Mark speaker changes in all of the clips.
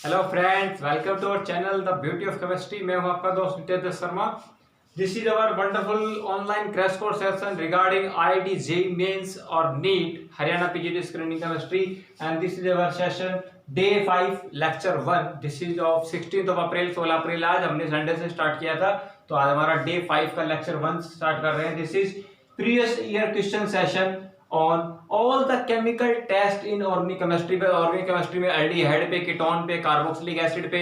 Speaker 1: Hello friends, welcome to our channel the beauty of chemistry. मैं हूं आपका दोस्त Nitesh Sharma. This is our wonderful online crash course session regarding IIT JEE mains और NEET Haryana PGT screening chemistry and this is our session day 5 lecture 1। This is of 16 April 16 April. आज हमने Sunday से start किया था, तो आज हमारा डे 5 का लेक्चर 1 स्टार्ट कर रहे हैं। This is previous year question session on all the chemical test in organic chemistry पे। ऑर्गेनिक केमिस्ट्री में एल्डिहाइड पे, कीटोन पे, कार्बोक्सिलिक एसिड पे,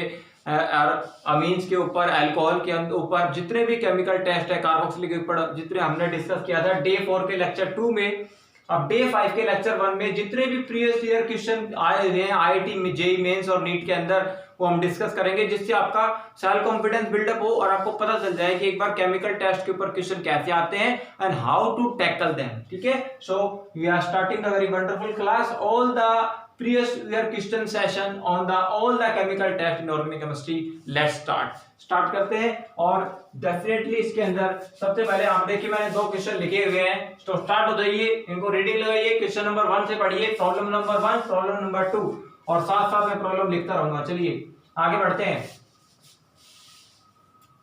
Speaker 1: अमीन्स के ऊपर, अल्कोहल के ऊपर जितने भी केमिकल टेस्ट है, कार्बोक्सिलिक के ऊपर जितने हमने डिस्कस किया था डे 4 के लेक्चर 2 में। अब डे 5 के लेक्चर 1 में जितने भी प्रीवियस ईयर क्वेश्चन आए हुए हैं आईआईटी में, जेईई मेंस और नीट के अंदर, वो हम डिस्कस करेंगे, जिससे आपका सेल्फ कॉन्फिडेंस बिल्डअप हो और आपको पता चल जाए कि एक बार केमिकल टेस्ट के ऊपर क्वेश्चन कैसे आते हैं and how to tackle them. ठीक है, so we are starting the very wonderful class, all the previous year question session on the all the chemical test in organic chemistry. Let's start करते हैं। और definitely इसके अंदर सबसे पहले आप देखिए, मैंने दो क्वेश्चन लिखे हुए हैं, तो स्टार्ट हो जाइए, इनको रीडिंग लगाइए। क्वेश्चन नंबर 1 से पढ़िए, प्रॉब्लम नंबर 1, प्रॉब्लम नंबर 2, और साथ साथ में प्रॉब्लम लिखता रहूंगा। चलिए आगे बढ़ते हैं।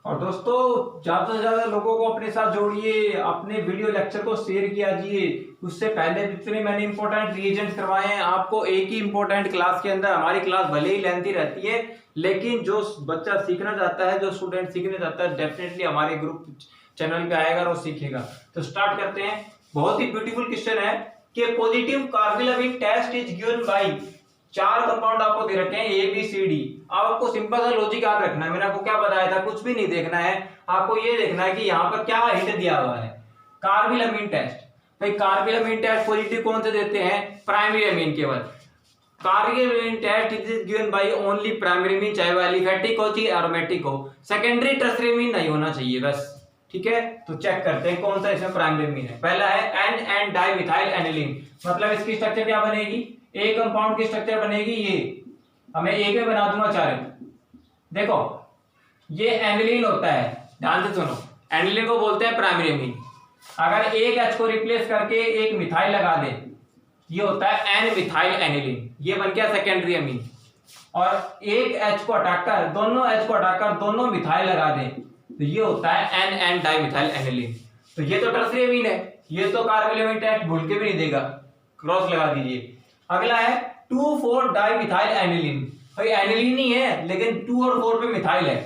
Speaker 1: और दोस्तों, ज्यादा से ज्यादा लोगों को अपने साथ जोड़िए, अपने वीडियो लेक्चर को शेयर किया कीजिए। उससे पहले जितने मैंने इंपॉर्टेंट रिएजेंट्स करवाए हैं, आपको एक ही इंपॉर्टेंट क्लास के अंदर, हमारी क्लास भले ही लेंथी रहती है, लेकिन जो बच्चा सीखना चाहता है, जो स्टूडेंट सीखना चाहता है, डेफिनेटली हमारे ग्रुप चैनल पे आएगा और सीखेगा। तो स्टार्ट करते हैं। बहुत ही ब्यूटीफुल क्वेश्चन है कि positive carbonyl test is given by, 4 compound आपको दे रखे हैं ए बी सी डी। आपको सिंपल सा लॉजिक याद रखना है। मैंने आपको क्या बताया था, कुछ भी नहीं देखना है, आपको ये देखना है कि यहाँ पर क्या हिंट दिया हुआ है। कार्बिलमिन टेस्ट, भाई कार्बिलमिन टेस्ट पॉजिटिव कौन से देते हैं? प्राइमरी अमीन केवल। Carbylamine test is given by only primary amine, चाहे वो एलिफेटिक हो चाहे एरोमेटिक हो, सेकेंडरी टर्सरी अमीन नहीं होना चाहिए बस। ठीक है, तो चेक करते हैं कौन सा इसमें प्राइमरी अमीन है। पहला है एन एन डाइमिथाइल एनिलीन, मतलब इसकी स्ट्रक्चर क्या बनेगी? ए कंपाउंड की स्ट्रक्चर बनेगी ये, हमें एक में बना दूंगा 4। देखो ये एनिलीन होता है, ध्यान से सुनो, एनिलीन को बोलते हैं प्राइमरी अमीन। अगर एक एच को रिप्लेस करके एक मिथाइल लगा दे, ये होता है एन मिथाइल एनिलीन, ये बन गया सेकेंडरी अमीन। और एक एच को हटाकर, दोनों एच को हटाकर दोनों मिथाइल लगा दे, तो ये होता है एन एन डाइमिथाइल एनिलीन। तो ये तो टर्सरी अमीन है, ये तो कार्बोनिल टेस्ट भूल के भी नहीं देगा, क्रॉस लगा दीजिए। अगला है 2,4 डाइमिथाइल एनिलीन, भाई एनिलीन ही है लेकिन 2 और 4 पे मिथाइल है।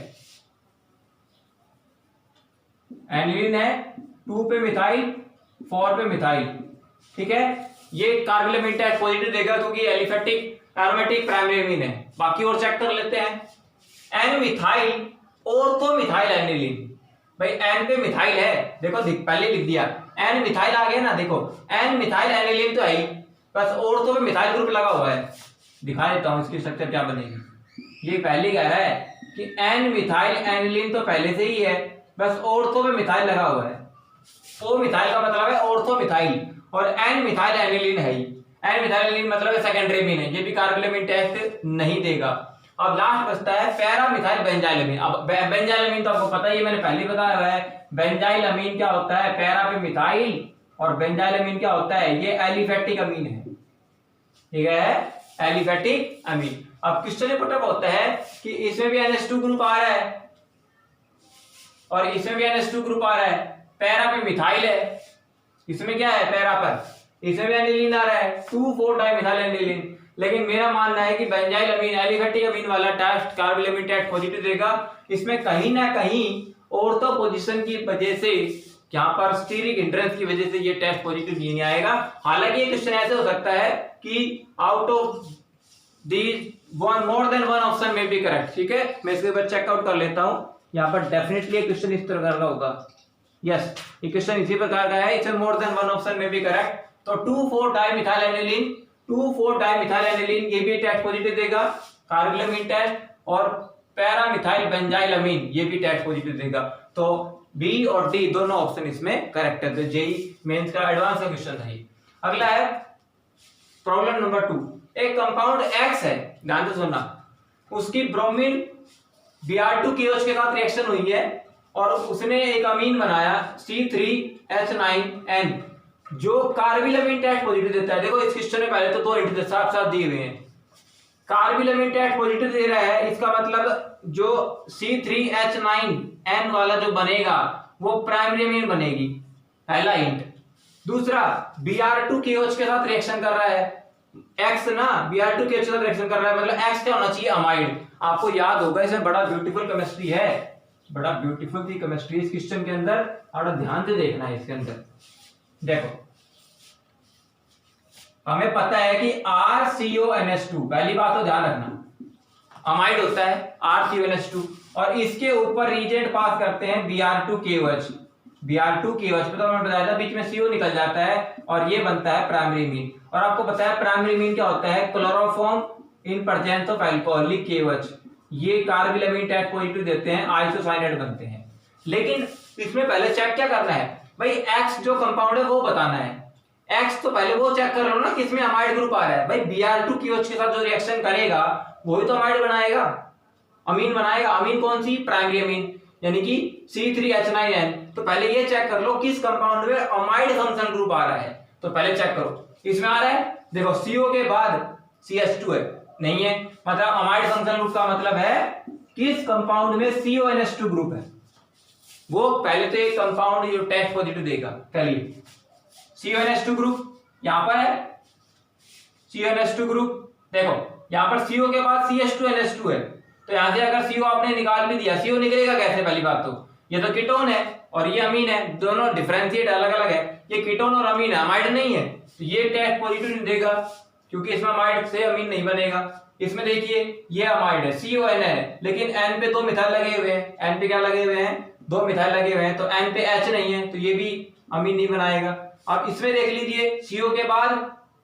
Speaker 1: एनिलीन है, 2 पे मिथाइल, 4 पे मिथाइल। ठीक है, ये कार्बोनिल टेस्ट पॉजिटिव देगा क्योंकि एलिफेटिक एरोमेटिक प्राइमरी अमीन है। बाकी और चेक कर लेते हैं। N methyl ortho methyl aniline, भाई एन पे मिथाइल है, देखो पहले लिख दिया, एन मिथाइल आ गया ना। देखो एन मिथाइल एनिलीन तो है ही, बस ऑर्थो पे मिथाइल ग्रुप लगा हुआ है। दिखा देता हूं इसकी स्ट्रक्चर क्या बनेगी। ये पहले कह रहा है कि एन मिथाइल एनिलीन तो पहले से ही है, बस ऑर्थो पे मिथाइल लगा हुआ है। ओ मिथाइल का मतलब है ऑर्थो मिथाइल, और एन मिथाइल एनिलीन है ही। एन मिथाइल एनिलीन मतलब है सेकेंडरी अमीन है, ये भी कार्बोनिल टेस्ट नहीं देगा। अब लास्ट बचता है पैरा मिथाइल बेंजाइल अमीन। अब बेंजाइल अमीन तो आपको पता ही है, मैंने पहले बताया हुआ है। बेंजाइल अमीन क्या होता है? पैरा पे मिथाइल, और बेंजाइल अमीन क्या होता है? ये एलिफेटिक अमीन है। ठीक है, एलिफेटिक अमीन। अब क्वेश्चन ये पुट अप होता है कि इसमें भी NH2 ग्रुप आ रहा है और इसमें भी NH2 ग्रुप आ रहा है, पैरा पे मिथाइल है, इसमें क्या है पैरा पर, इसमें भी एनिलीन आ रहा है, 2,4 डाइमिथाइल एनिलीन। लेकिन मेरा मानना है कि बेंजाइल अमीन, एलिफेटिक अमीन वाला टेस्ट, कार्बोनिल टेस्ट पॉजिटिव देगा। इसमें कहीं ना कहीं ऑर्थो पोजीशन की वजह से, यहाँ पर स्टीरिक हिंड्रेंस की वजह से ये टेस्ट पॉजिटिव नहीं आएगा। हालांकि ये क्वेश्चन ऐसे हो सकता है कि out of these more than one option में भी करेक्ट। ठीक है, मैं इसके बाद चेकआउट कर लेता हूं। यहाँ पर डेफिनेटली ये क्वेश्चन इस तरह का होगा। यस, ये क्वेश्चन इसी प्रकार का है, इसमें मोर देन वन ऑप्शन में भी करेक्ट। तो 2,4 डाइमिथाइल एनिलीन, 2,4 डाइमिथाइल एनिलीन, ये भी टेस्ट पॉजिटिव देगा, कार्बोनिल टेस्ट, और पैरा मिथाइल बेंजाइल अमीन, ये भी टेस्ट पॉजिटिव देगा। तो बी और डी दोनों ऑप्शन इसमें करेक्ट है। तो जेईई मेंस का एडवांस का क्वेश्चन है। अगला है प्रॉब्लम नंबर 2। एक कंपाउंड X है, ध्यान से सुनना, उसकी ब्रोमीन Br2KH के साथ रिएक्शन हुई है और उसने एक अमीन बनाया C3H9N, जो कार्बिलमिन टेस्ट पॉजिटिव देता है। देखो इस क्वेश्चन में पहले तो 2 हिंट साफ साफ दिए हुए हैं। कार्बिल अमीन टेस्ट पॉजिटिव दे रहा है, इसका मतलब जो C3H9N वाला जो बनेगा वो प्राइमरी अमीन बनेगी, पहला हिंट। दूसरा, Br2KOH के साथ रिएक्शन कर रहा है, X ना Br2KOH के साथ रिएक्शन कर रहा है, मतलब X क्या होना चाहिए, अमाइड। आपको याद होगा इसमें बड़ा ब्यूटीफुल केमिस्ट्री है, बड़ा ब्यूटीफुल सी केमिस्ट्री इस क्वेश्चन के अंदर, और ध्यान से देखना है इसके अंदर। देखो हमें पता है कि RCONH2, पहली बात तो ध्यान रखना, अमाइड होता है RCONH2, और इसके ऊपर रिएजेंट पास करते हैं Br2KOH। Br2KOH पे तो मैंने बताया था बीच में CO निकल जाता है और ये बनता है प्राइमरी मीन। और आपको पता है प्राइमरी मीन क्या होता है, chloroform in presence of alcoholic KOH। ये कार्बिल अमीन टेस्ट पॉजिटिव देते हैं, आइसोसाइनेट बनते हैं। लेकिन इसमें पहले चेक क्या करना है भाई, X जो कंपाउंड है वो बताना है। X तो पहले वो चेक कर लो ना किसमें अमाइड ग्रुप आ रहा है। भाई Br2KOH के साथ जो रिएक्शन करेगा वही तो अमाइड बनाएगा, अमीन बनाएगा। अमीन कौन सी, प्राइमरी अमीन, यानी कि C3H9N। तो पहले ये चेक कर लो किस कंपाउंड में अमाइड फंक्शनल ग्रुप आ रहा है, तो पहले चेक करो इसमें आ रहा है। देखो CO के बाद CH2 है, नहीं है, मतलब अमाइड फंक्शनल ग्रुप का मतलब है किस कंपाउंड में CONH2 ग्रुप है, वो पहले तो एक कंपाउंड जो टेस्ट पॉजिटिव देगा। चलिए CONH2 ग्रुप यहां पर है, CONH2 ग्रुप। देखो यहां पर CO के बाद CH2NH2 है, तो यहां से अगर CO आपने निकाल भी दिया, CO निकलेगा कैसे, पहली बात तो ये तो कीटोन है और ये अमीन है, दोनों डिफरेंशिएट अलग अलग है, ये कीटोन और अमीन है, अमाइड नहीं है, तो ये टेस्ट पॉजिटिव नहीं देगा क्योंकि इसमें अमाइड से अमीन नहीं बनेगा। इसमें देखिए ये अमाइड है, CON है, लेकिन N पे 2 मिथाइल लगे हुए हैं, N पे क्या लगे हुए हैं, 2 मिथाइल लगे हुए हैं, तो N पे H नहीं है, तो ये भी अमीन नहीं बनाएगा। अब इसमें देख लीजिए CO के बाद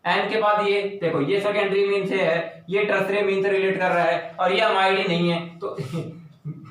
Speaker 1: N के बाद ये देखो, ये सेकेंडरी मीन से है, ये टर्सरी मीन से रिलेट कर रहा है, और ये अमाइड ही नहीं है, तो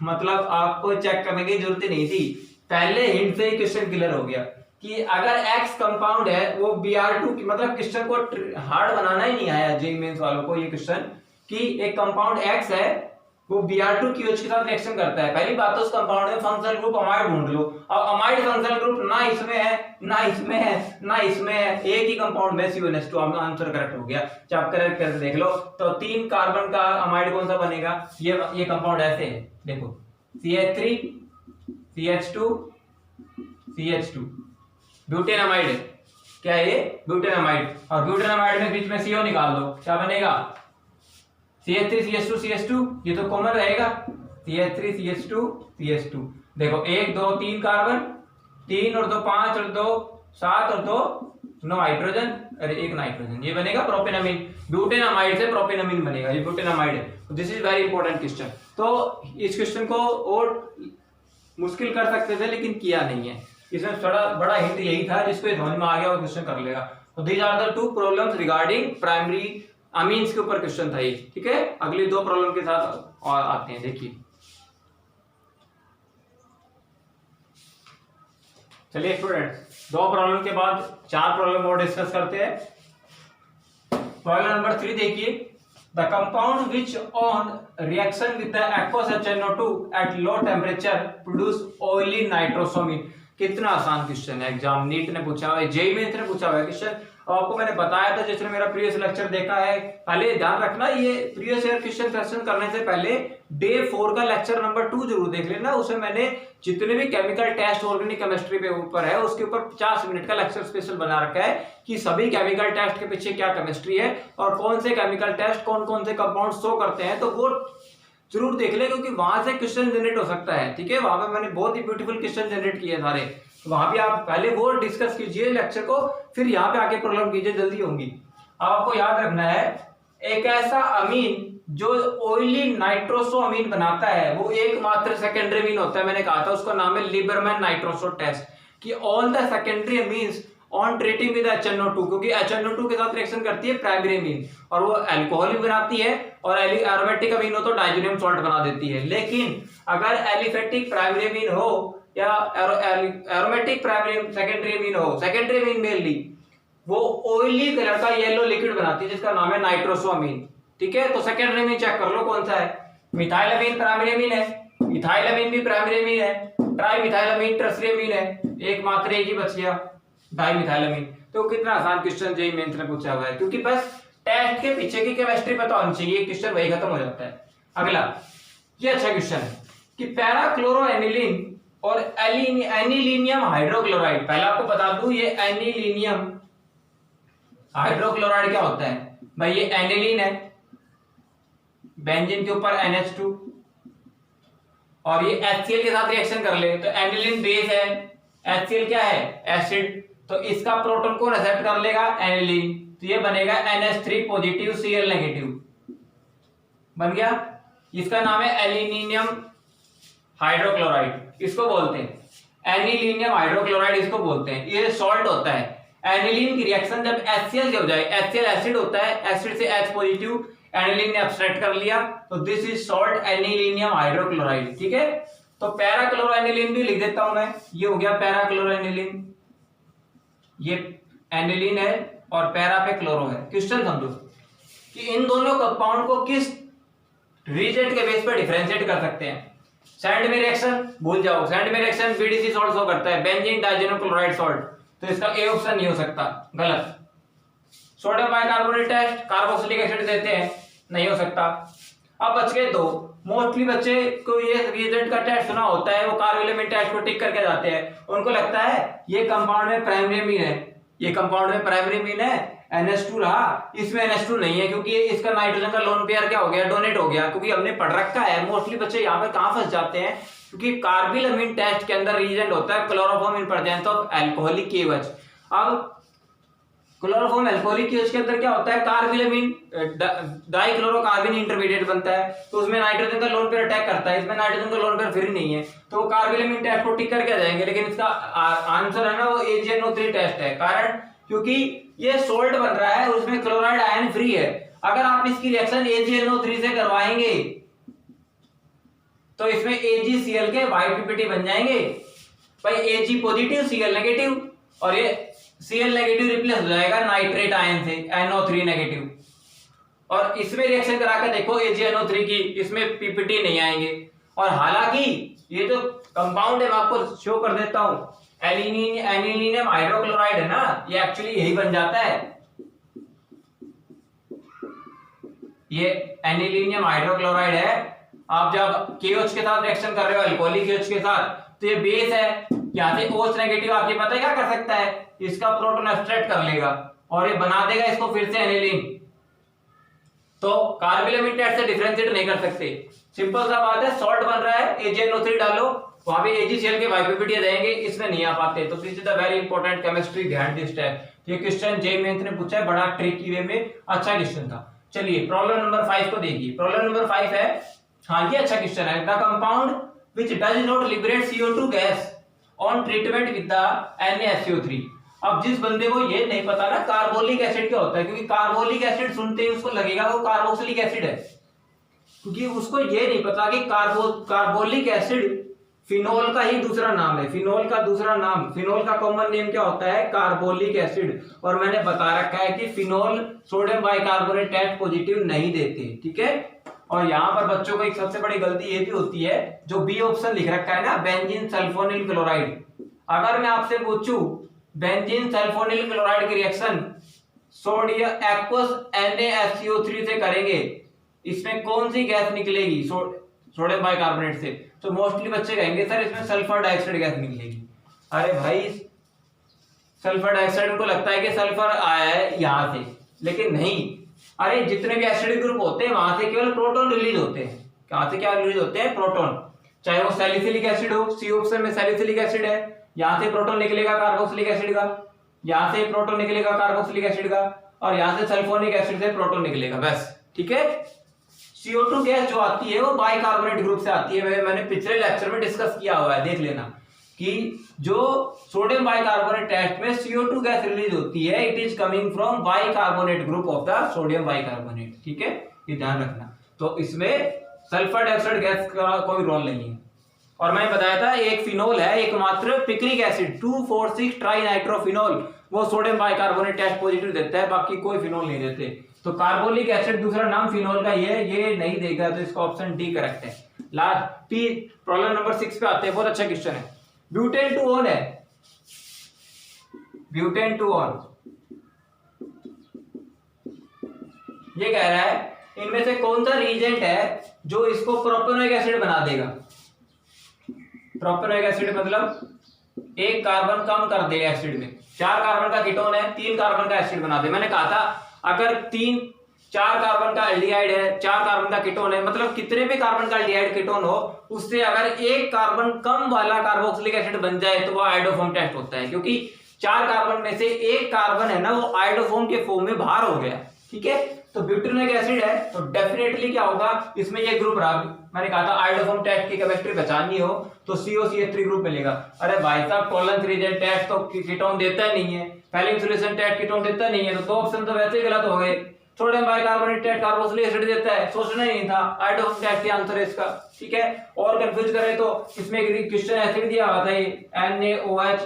Speaker 1: मतलब आपको चेक करने की जरूरत ही नहीं थी, पहले हिंट से ही क्वेश्चन क्लियर हो गया कि अगर X कंपाउंड है वो Br2 की, मतलब क्वेश्चन को हार्ड बनाना ही नहीं आया जेईई मेंस वालों को ये क्वेश्चन, कि एक कंपाउंड X है वो Br2KOH के साथ रिएक्शन करता है। पहली बात तो उस कंपाउंड में फंक्शनल ग्रुप अमाइड ढूंढ लो, अब अमाइड फंक्शनल ग्रुप ना इसमें है ना इसमें है ना इसमें है, एक ही कंपाउंड में CONH2, आंसर करेक्ट हो गया। जब आप करेक्ट करके देख लो तो 3 कार्बन का अमाइड कौन सा बनेगा, ये कंपाउंड ऐसे है, देखो CH3 CH2 CH2, ब्यूटेनमाइड है, क्या है ये, ब्यूटेनमाइड, और ब्यूटेनमाइड में बीच में CO निकाल दो, क्या बनेगा, CH3 CH2 CH2, ये तो कॉमन रहेगा, CH3 CH2 CH2। देखो 1 2 3 कार्बन, 3 और 2 5 और 2 7 और 2 9 हाइड्रोजन, अरे 1 नाइट्रोजन, ये बनेगा प्रोपेनामीन। ब्यूटेनामाइड से प्रोपेनामीन बनेगा, ये ब्यूटेनामाइड है। This is very important question. तो इस क्वेश्चन को और मुश्किल कर सकते थे लेकिन किया नहीं है, इसमें थोड़ा बड़ा हिंट यही था, जिसको समझ में आ गया वो क्वेश्चन कर लेगा। तो these are the 2 problems regarding primary amines के ऊपर क्वेश्चन था ये, ठीक है। अगली 2 प्रॉब्लम के साथ और आते हैं, देखिए। चलिए स्टूडेंट्स, 2 प्रॉब्लम के बाद 4 प्रॉब्लम और डिस्कस करते हैं। प्रॉब्लम नंबर 3 देखिए, the compound which on reaction with the aqueous HNO2 at low temperature produce oily nitrosamine. कितना आसान क्वेश्चन है, एग्जाम नीट ने पूछा हुआ है, जेईई मेंस ने पूछा हुआ है क्वेश्चन। आपको मैंने बताया था जिसने मेरा प्रीवियस लेक्चर देखा है, पहले ध्यान रखना ये प्रीवियस ईयर क्वेश्चन सेशन करने से पहले डे 4 का लेक्चर नंबर 2 जरूर देख लेना। उसमें मैंने जितने भी केमिकल टेस्ट ऑर्गेनिक केमिस्ट्री पे ऊपर है उसके ऊपर 50 मिनट का लेक्चर स्पेशल बना रखा है कि सभी केमिकल टेस्ट के पीछे क्या केमिस्ट्री है और कौन से केमिकल टेस्ट कौन कौन से कंपाउंड शो करते हैं, तो वो जरूर देख ले, क्योंकि वहां से क्वेश्चन जनरेट हो सकता है, ठीक है। वहां पे मैंने बहुत ही ब्यूटीफुल क्वेश्चन जनरेट किए सारे, तो वहां भी आप पहले वो डिस्कस कीजिए लेक्चर को, फिर यहाँ पे आके प्रॉब्लम कीजिए, जल्दी होंगी। अब आपको याद रखना है एक ऐसा अमीन जो ऑयली नाइट्रोसो अमीन बनाता है वो एकमात्र सेकेंडरी अमीन होता है, मैंने कहा था उसका नाम है लिबरमैन नाइट्रोसो टेस्ट, कि all the secondary amines on treating with HNO2, क्योंकि HNO2 के साथ रिएक्शन करती है प्राइमरी अमीन और वो अल्कोहल भी बनाती है, और एरोमेटिक अमीन हो तो डाइजोनियम सॉल्ट बना देती है। लेकिन अगर एलिफेटिक प्राइमरी अमीन हो या एरोमेटिक प्राइमरी सेकेंडरी अमीन हो, सेकेंडरी अमीन मेनली वो ऑयली कलर का येलो लिक्विड बनाती है जिसका नाम है नाइट्रोसो अमीन, ठीक है। तो सेकेंडरी अमीन चेक कर लो कौन सा है, मिथाइल अमीन प्राइमरी अमीन है, इथाइल अमीन भी प्राइमरी अमीन है, ट्राई मिथाइल अमीन टर्सरी अमीन है, एक ही बच गया डाई मिथाइल अमीन। तो कितना आसान क्वेश्चन जेईई मेंस ने पूछा हुआ है, क्योंकि बस टेस्ट के पीछे की केमिस्ट्री पता होनी चाहिए, क्वेश्चन वही खत्म हो जाता है। अगला ये अच्छा क्वेश्चन है कि पैरा क्लोरो एनिलीन और एनिलीनियम हाइड्रोक्लोराइड, पहले आपको बता दूं ये एनिलीनियम हाइड्रोक्लोराइड क्या होता है भाई, ये एनिलीन है, बेंजीन के ऊपर NH2 और ये HCl के साथ रिएक्शन कर ले तो एनिलीन बेस है, HCl क्या है एसिड, तो इसका प्रोटॉन कौन एक्सेप्ट कर लेगा एनिलीन, तो ये बनेगा NH3 पॉजिटिव Cl नेगेटिव बन गया। इसका नाम है एलिनीनियम हाइड्रोक्लोराइड, इसको बोलते हैं एनिलीनियम हाइड्रोक्लोराइड, इसको बोलते हैं। ये सॉल्ट होता है, एनिलीन की रिएक्शन जब HCl से हो जाए, HCl एसिड होता है, एसिड से H पॉजिटिव एनिलीन ने एब्स्ट्रैक्ट कर लिया, तो this is salt anilinium hydrochloride. ठीक है, तो पैरा क्लोरो एनिलीन भी लिख देता हूं मैं, ये हो गया पैरा क्लोरो एनिलीन, ये एनिलीन है और पैरा पे क्लोरो है। क्वेश्चन समझो कि इन दोनों कंपाउंड को किस रिएजेंट के बेस पर डिफरेंशिएट कर सकते हैं। सैंड में रिएक्शन भूल जाओ, सैंड में रिएक्शन BDC सॉल्ट शो करता है, बेंजीन डाइजेनोक्लोराइड सॉल्ट, तो इसका ए ऑप्शन नहीं हो सकता, गलत। Sodium bicarbonate test carboxylic acid देते हैं, नहीं हो सकता। अब बच गए दो, मोस्टली बच्चे को ये रिएजेंट का टेस्ट सुना होता है, वो कार्बोलेमिन टेस्ट को टिक करके जाते हैं, उनको लगता है ये कंपाउंड में प्राइमरी मीन है, ये कंपाउंड में प्राइमरी मीन है, NH2 रहा, इसमें NH2 नहीं है क्योंकि इसका नाइट्रोजन का लोन पेयर क्या हो गया डोनेट हो गया, क्योंकि हमने पढ़ रखा है। मोस्टली बच्चे यहाँ पर कहां फंस जाते हैं, क्योंकि कार्बिलमिन टेस्ट के अंदर रिएजेंट होता है chloroform in presence of alcoholic KOH। अब क्लोरोफॉर्म अल्कोहलिक KOH के अंदर क्या होता है, कार्बिलमिन डाइक्लोरोकार्बन इंटरमीडिएट बनता है, तो उसमें नाइट्रोजन का लोन पेयर अटैक करता है, इसमें नाइट्रोजन का लोन पेयर फ्री नहीं है, तो कार्बिलमिन टेस्ट को टिक करके आ जाएंगे, लेकिन इसका आंसर है ना वो AgNO3 टेस्ट है। कारण क्योंकि ये सोल्ट बन रहा है, उसमें क्लोराइड आयन फ्री है, अगर आप इसकी रिएक्शन AgNO3 से करवाएंगे तो इसमें AgCl के YPPT बन जाएंगे भाई, Ag पॉजिटिव Cl नेगेटिव, और ये Cl नेगेटिव रिप्लेस हो जाएगा नाइट्रेट आयन से NO3 नेगेटिव, और इसमें रिएक्शन करा के देखो AgNO3 की, इसमें PPT नहीं आएंगे। और हालांकि ये जो कंपाउंड है मैं आपको शो कर देता हूं, एनिलीनियम हाइड्रोक्लोराइड है ना, ये एक्चुअली यही बन जाता है, ये एनिलीनियम हाइड्रोक्लोराइड है। आप जब KOH के साथ रिएक्शन कर रहे हो अल्कोहलिक KOH के साथ, तो ये बेस है, यहाँ से OH नेगेटिव आपके पता है क्या कर सकता है, इसका प्रोटॉन एब्स्ट्रैक्ट कर लेगा और ये बना देगा इसको फिर से एनिलीन, तो कार्बिलमिन टेस्ट से डिफरेंशिएट नहीं कर सकते। सिंपल सा बात है, सॉल्ट बन रहा है, AgNO3 डालो, वहां पे AgCl के YPPT जाएंगे, इसमें नहीं आ पाते, तो this is the very important chemistry, ध्यान दिस स्टेप। ये क्वेश्चन जे मेंस ने पूछा है, बड़ा ट्रिकी वे में, अच्छा क्वेश्चन था। चलिए प्रॉब्लम नंबर 5 को देखिए। प्रॉब्लम नंबर 5 है, हाँ ये अच्छा क्वेश्चन है, the compound which does not liberate CO2 gas on treatment with the NaSO3। अब जिस बंदे को ये नहीं पता ना कार्बोलिक एसिड क्या होता है, क्योंकि कार्बोलिक एसिड सुनते ही उसको लगेगा वो कार्बोक्सिलिक एसिड है, क्योंकि उसको ये नहीं पता कि कार्बोलिक एसिड फिनोल का ही दूसरा नाम है, फिनोल का दूसरा नाम, फिनोल का कॉमन नेम क्या होता है कार्बोलिक एसिड, और मैंने बता रखा है कि phenol sodium bicarbonate test positive नहीं देते। ठीक है, और यहाँ पर बच्चों को एक सबसे बड़ी गलती ये भी होती है, जो बी ऑप्शन लिख रखा है ना बेंजीन सल्फोनिल क्लोराइड, अगर मैं आपसे पूछूं बेंजीन सल्फोनिल क्लोराइड की रिएक्शन सोडियम एक्वस NaSO3 से करेंगे, इसमें कौन सी गैस निकलेगी सोडियम बाइकार्बोनेट से, तो मोस्टली बच्चे कहेंगे सर इसमें सल्फर डाइऑक्साइड गैस निकलेगी। अरे भाई सल्फर डाइऑक्साइड उनको लगता है कि सल्फर आया है यहां से, लेकिन नहीं, अरे जितने भी एसिडिक ग्रुप होते हैं वहां से केवल प्रोटॉन रिलीज होते हैं। कहां से क्या रिलीज होते हैं, प्रोटॉन, चाहे वो सैलिसिलिक एसिड हो, सी ऑप्शन में सैलिसिलिक एसिड है, यहां से प्रोटॉन निकलेगा कार्बोक्सिलिक एसिड का, यहां से प्रोटॉन निकलेगा कार्बोक्सिलिक एसिड का, और यहां से सल्फोनिक एसिड से प्रोटॉन निकलेगा, बस। ठीक है, CO2 गैस जो आती है वो बाइकार्बोनेट ग्रुप से आती है, मैंने पिछले लेक्चर में डिस्कस किया हुआ है, देख लेना कि जो सोडियम बाइकार्बोनेट टेस्ट में CO2 गैस रिलीज होती है, it is coming from bicarbonate group of the sodium bicarbonate. ठीक है, ये ध्यान रखना। तो इसमें सल्फर डाइऑक्साइड गैस का कोई रोल नहीं है। और मैंने बताया था एक फिनोल है एकमात्र पिक्रिक एसिड 2,4,6 ट्राइनाइट्रोफिनोल, वो सोडियम बाइकार्बोनेट टेस्ट पॉजिटिव देता है, बाकी कोई फिनोल नहीं देते। तो कार्बोलिक एसिड दूसरा नाम फिनोल का ये नहीं देगा, तो इसका ऑप्शन डी करेक्ट है। लास्ट पी प्रॉब्लम नंबर 6 पे आते हैं, बहुत अच्छा क्वेश्चन है। ब्यूटेन टू ऑन है, ब्यूटेन टू ऑन, ये कह रहा है इनमें से कौन सा रीजेंट है जो इसको प्रोपेनोइक एसिड बना देगा। प्रोपेनोइक एसिड मतलब एक कार्बन कम कर दे एसिड में। 4 कार्बन का कीटोन है, 3 कार्बन का एसिड बना दे। मैंने कहा था अगर 4 कार्बन का एल्डिहाइड है, 4 कार्बन का कीटोन है, मतलब कितने भी कार्बन का एल्डिहाइड कीटोन हो, उससे अगर एक कार्बन कम वाला कार्बोक्सिलिक एसिड बन जाए तो वो आयोडोफॉर्म टेस्ट होता है, क्योंकि 4 कार्बन में से एक कार्बन है ना वो आयोडोफॉर्म के फॉर्म में बाहर हो गया। ठीक है, तो ब्यूटेनोइक एसिड है तो डेफिनेटली क्या होगा, इसमें ये ग्रुप रहा। मैंने कहा था आयोडोफॉर्म टेस्ट की केमिस्ट्री बचानी हो तो COCH3 ग्रुप मिलेगा। अरे भाई साहब, टॉलरेंस रीजन टेस्ट तो कीटोन देता नहीं है, फैलिंग सॉल्यूशन टेस्ट कीटोन देता नहीं है, तो 2 ऑप्शन तो वैसे ही गलत हो गए। Sodium bicarbonate test carboxylic acid देता है, सोचना ही नहीं था, आयोडोफॉर्म टेस्ट ही आंसर है इसका। ठीक है, और कंफ्यूज करें तो इसमें एक क्वेश्चन ऐसे भी दिया हुआ था, ये NaOH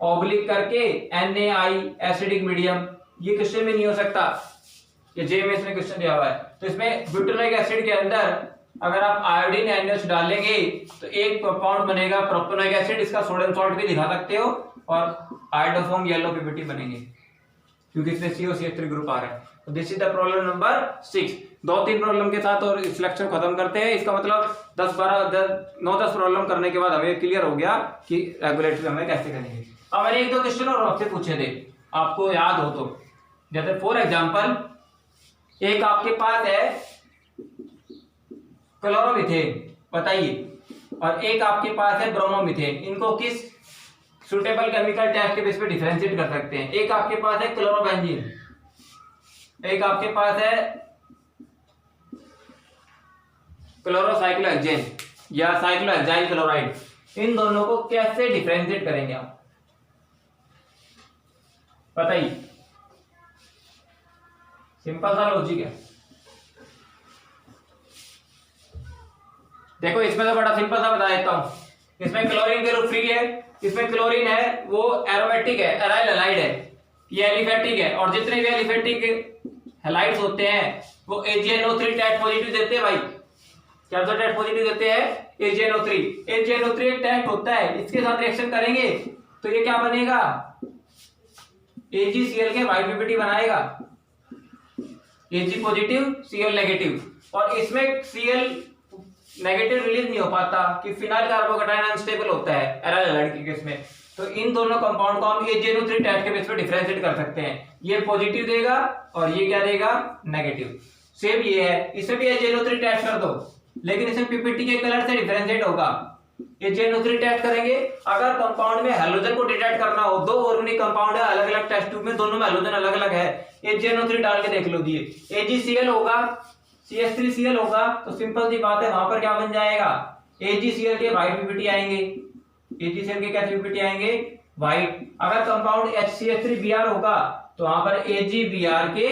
Speaker 1: ऑब्लिक करके NaI एसिडिक मीडियम, ये क्वेश्चन भी नहीं हो सकता, ये JMS में क्वेश्चन दिया हुआ है। तो इसमें ब्यूटेनोइक एसिड के अंदर अगर आप आयोडीन NaOH डालेंगे तो एक कंपाउंड बनेगा प्रोपेनोइक एसिड, इसका सोडियम सॉल्ट भी दिखा सकते हो, और आयोडोफॉर्म येलो PPT बनेंगे क्योंकि इसमें COCH3 ग्रुप आ रहा है। तो this is the problem number 6। 2-3 problem के साथ और इस लेक्चर खत्म करते हैं। इसका मतलब 9-10 प्रॉब्लम करने के बाद हमें क्लियर हो गया कि रेगुलेटरी हमें कैसे करेंगे। अब मैंने 1-2 क्वेश्चन और आपसे पूछे थे, आपको याद हो तो, जैसे फॉर एग्जांपल एक आपके पास है क्लोरोमीथेन, बताइए, और एक आपके पास है ब्रोमोमीथेन, इनको किस सुटेबल केमिकल टेस्ट के बेस पे डिफरेंशिएट कर सकते हैं। एक आपके पास है क्लोरोबेंजीन, एक आपके पास है क्लोरोसाइक्लोहेक्सेन या साइक्लोहेक्साइल क्लोराइड, इन दोनों को कैसे डिफरेंशिएट करेंगे आप, बताइए। सिंपल सा लॉजिक है। देखो इसमें तो बड़ा सिंपल सा बता देता हूं। इसमें क्लोरीन के ग्रुप फ्री है, इसमें क्लोरीन है वो एरोमेटिक है, एराइल हैलाइड है, ये एलिफेटिक है, और जितने भी एलिफेटिक हैलाइड्स होते हैं वो AgNO3 टेस्ट पॉजिटिव देते हैं भाई। क्या तो टेस्ट पॉजिटिव देते हैं AgNO3। AgNO3 एक टेस्ट होता है, इसके साथ रिएक्शन करेंगे तो ये क्या बनेगा, AgCl के वाइट PPT बनाएगा, Ag पॉजिटिव Cl नेगेटिव, और इसमें Cl नेगेटिव रिलीज नहीं हो पाता कि फिनाइल कार्बोकेटायन अनस्टेबल होता है एराइल हैलाइड के केस में। तो इन दोनों कंपाउंड को हम AgNO3 टेस्ट के बेस पे डिफरेंशिएट कर सकते हैं, ये पॉजिटिव देगा और ये क्या देगा, नेगेटिव। सेम ये है, इसे भी AgNO3 टेस्ट कर दो, लेकिन इसे PPT के कलर से डिफरेंशिएट होगा। AgNO3 टेस्ट करेंगे, अगर कंपाउंड में हैलोजन को डिटेक्ट करना हो, 2 ऑर्गेनिक कंपाउंड है अलग अलग टेस्ट ट्यूब में, दोनों में हैलोजन अलग अलग है, AgNO3 डाल के देख लो, दिए AgCl होगा, CH3Cl होगा, तो सिंपल सी बात है, वहां पर क्या बन जाएगा, AgCl के व्हाइट PPT आएंगे, AgCl के क्या PPT आएंगे, व्हाइट। अगर कंपाउंड HCH3Br होगा तो वहां पर AgBr के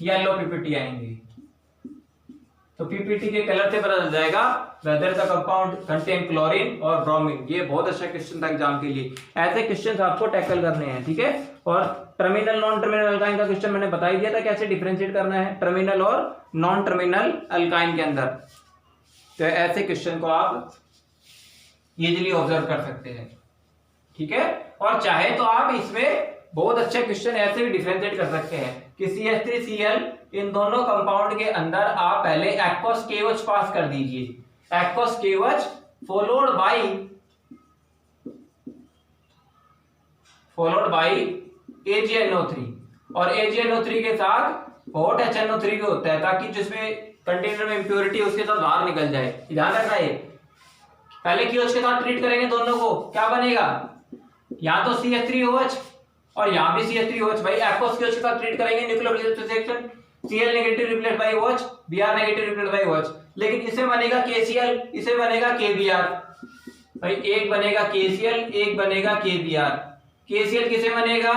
Speaker 1: येलो PPT आएंगे। तो PPT के कलर से पता चल जाएगा whether the compound contain chlorine और ब्रोमीन। ये बहुत अच्छा क्वेश्चन था एग्जाम के लिए, ऐसे क्वेश्चन आपको टैकल करने हैं। ठीक है, और टर्मिनल नॉन टर्मिनल अल्काइन का क्वेश्चन मैंने बता ही दिया था कैसे डिफरेंशिएट करना है टर्मिनल और नॉन टर्मिनल अल्काइन के अंदर। तो ऐसे क्वेश्चन को आप इजीली ऑब्जर्व कर सकते हैं। ठीक है, और चाहे तो आप इसमें बहुत अच्छे क्वेश्चन ऐसे भी डिफरेंशिएट कर सकते हैं कि CH3Cl इन दोनों कंपाउंड के अंदर आप पहले एक्वस KOH पास कर दीजिए, aqueous KOH followed by AgNO3, और AgNO3 के साथ हॉट HNO3 भी होता है, ताकि जिसमें कंटेनर में इंप्योरिटी है उसके साथ बाहर निकल जाए। ध्यान रखना है, पहले KOH के साथ ट्रीट करेंगे दोनों को, क्या बनेगा, यहां तो CH3OH और यहां भी CH3OH। भाई एक्वस KOH के साथ ट्रीट करेंगे, nucleophilic reaction, Cl negative replace by OH, Br negative replace by OH, लेकिन इसमें बनेगा KCl, इसे बनेगा KBr। भाई एक बनेगा KCl, एक बनेगा KBr। KCl किसे बनेगा,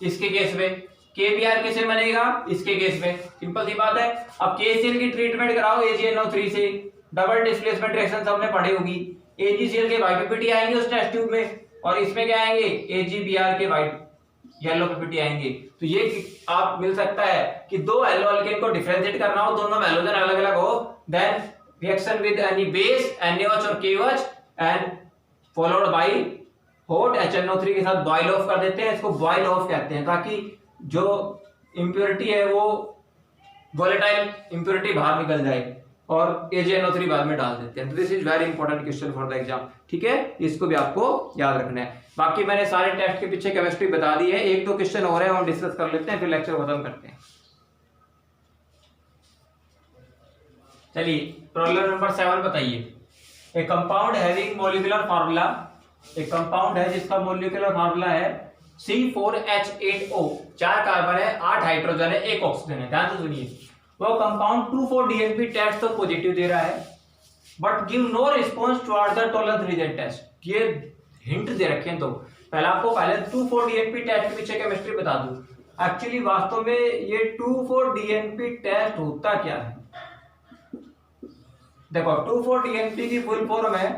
Speaker 1: इसके केस में, KBr किसे बनेगा, इसके केस में। सिंपल सी बात है। अब KCl की ट्रीटमेंट कराओ AgNO3 से, डबल डिस्प्लेसमेंट रिएक्शन सबने पढ़ी होगी, AgCl के वाइट PPT आएंगे उस टेस्ट ट्यूब में, और इसमें क्या आएंगे, AgBr के वाइट येलो PPT आएंगे। तो ये आप मिल सकता है कि 2 एलो अल्केन को डिफरेंशिएट करना हो, दोनों में हैलोजन अलग अलग हो, then reaction with any base NaOH और KOH and followed by hot HNO3 के साथ बॉयल ऑफ कर देते हैं। इसको बॉयल ऑफ कहते हैं, ताकि जो इंप्योरिटी है वो वोलेटाइल इंप्योरिटी बाहर निकल जाए, और AgNO3 बाद में डाल देते हैं। तो this is very important question for the exam, ठीक है, इसको भी आपको याद रखना है। बाकी मैंने सारे टेस्ट के पीछे केमिस्ट्री बता दी है, एक दो क्वेश्चन हो रहे हैं हम डिस्कस कर लेते हैं, फिर लेक्चर खत्म करते हैं। चलिए प्रॉब्लम नंबर 7 बताइए। ए कंपाउंड हैविंग मॉलिक्यूलर फार्मूला, एक कंपाउंड है जिसका मॉलिक्यूलर फार्मूला है C4H8O, 4 कार्बन है, 8 हाइड्रोजन है, 1 ऑक्सीजन है। ध्यान से सुनिए, वो कंपाउंड 2,4-DNP टेस्ट तो पॉजिटिव दे रहा है, but give no response toward the Tollens reagent test. ये हिंट दे रखे हैं, तो पहले आपको पहले 2,4-DNP टेस्ट के पीछे केमिस्ट्री बता दूं। एक्चुअली वास्तव में ये 2,4-DNP टेस्ट होता क्या है, देखो 2,4-DNP की फुल फॉर्म है